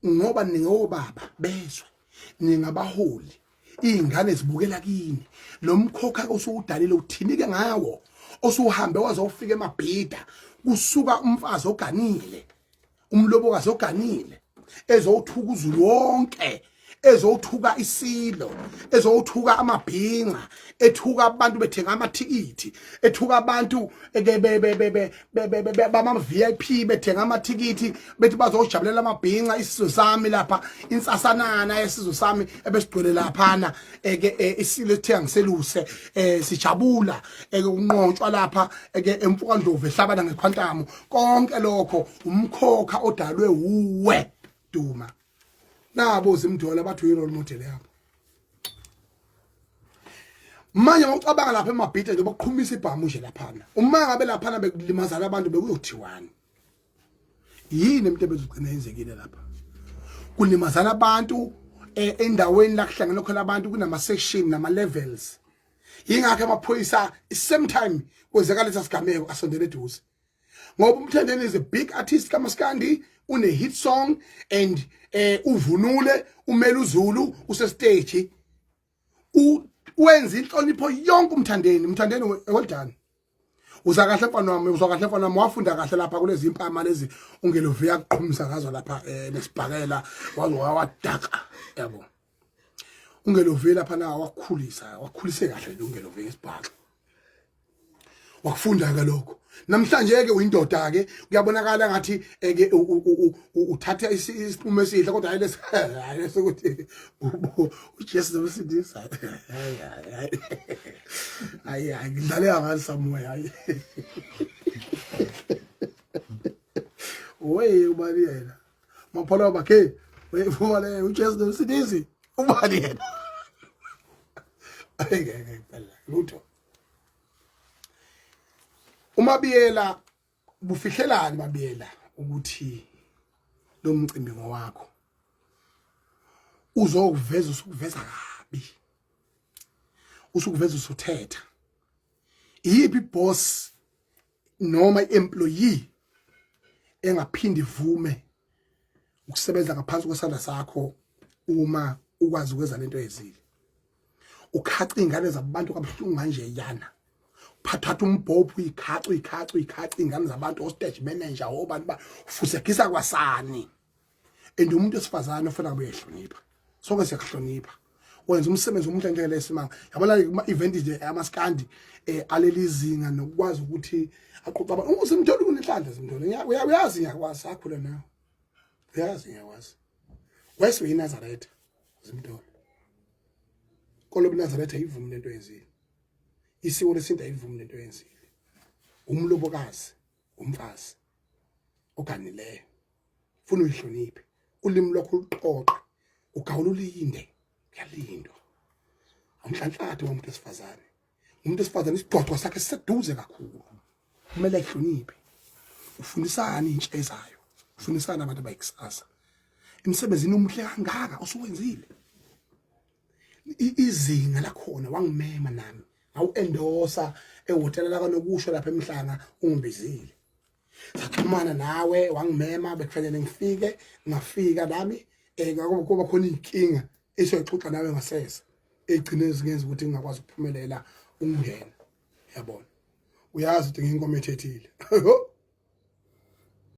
ngoba ningobaba bezwe ningabaholi ingane zibukela kini lo mkhokha osuwudalile uthinike ngawo osuhambe wazofika emabhida kusuka umfazi oganile umlobokazi oganile ezowuthuka uzulu wonke ezowuthuka isilo ezowuthuka amabhinqa ethuka abantu bethenga amathikithi ethuka abantu bama VIP bethenga amathikithi bethi bazojabulela amabhinqa isizwe sami lapha insasanana yesizwe sami ebesigcwele laphana isilo ethenga ngiseluse sijabula unqontswa lapha emfuka ndlovu ehlabana ngekhwantamu konke lokho umkhokha odalwe uwe Duma nabo UZimdollar bathu yirole model yabo manje ngicabanga lapha emabhida nje bokuqhumisa ibhamu nje laphana uma ngabe laphana bekulimazana abantu bekuyothiwani yini into ebezugcina yenzekile lapha kulimazana abantu endaweni la kuhlangana khona abantu kunama section nama levels yingakho amaphoyisa same time kwenzeka lesa sigameko asondele eduze ngoba uMthandeni is a big artist kaMaskandi une hit song and uvunule umela uZulu use stage wenza inhlonipho yonke uMthandeni well done uza kahle mfana wami uzwa kahle mfana wami wafunda kahle lapha kulezi impama lezi ungeloviya kuqhumisa ngazo lapha nesibhakela wazo wawadaka yabo ungeloviya lapha na wakhulise kahle ungeloviya isibhaka wakufunda ke lokho namhlanje ke uyindoda ke kuyabonakala ngathi ke uthatha isiphumo esihle kodwa hayi sekuthi uJesu usidisa hayi ngidlale ngathi somewhere hayi oye ubani yena maphola bakhe wefumale uJesu usidisi ubani yena ayike phela lutho umabiyela bufihlelani babiyela ukuthi lo mcimbi ngowakho uzokuveza usukuveza kabi usukuveza usuthetha yipi boss noma employee engaphindi ivume ukusebenza ngaphansi kwesandla sakho uma ukwazi ukwenza lento ezile ukhaca ingane zabantu kabuhlungu manje yana phathatha umbhobho ikhaca ingane zabantu stage manager obani ba ufusekisa kwasani umuntu esifazana ofuna kube ehlonipha sonke siyakuhlonipha wenza umsebenzi umuntu njengele simanga yabona kuma event nje amaskandi alelizinga nokwazi ukuthi aqoqa abantu UZimdollar kunenhlanhla UZimdollar uyazi ngiyakwazi akhula nawe uyazi ngiyakwazi weswe iNazaretha UZimdollar kolobu Nazaretha ivumi lento yezini isiko lesintu ayivumi lento yenzile umlobokazi umfazi oganileyo ufuna uyihloniphe ulimi lokho uqoqa ugawula ulinde uyalindwa amhlanhlathe womuntu esifazane isigqogqo sakhe siseduze kakhulu kumele ehloniphe ufundisana intsha ezayo ufundisana abantu abayikusasa emsebenzini omuhle kangaka osuwenzile izinga lakhona wangimema nami awuendosa ehotela la kanokusho lapha emhlanga ungibizile saxhumana nawe wangimema bekufanele ngifike ngafika nami kuba khona inkinga esoyixoxa nawe ngasese egcine zingenza ukuthi ngingakwazi ukuphumelela ungena yabona uyazi ukuthi nginkomo ethethile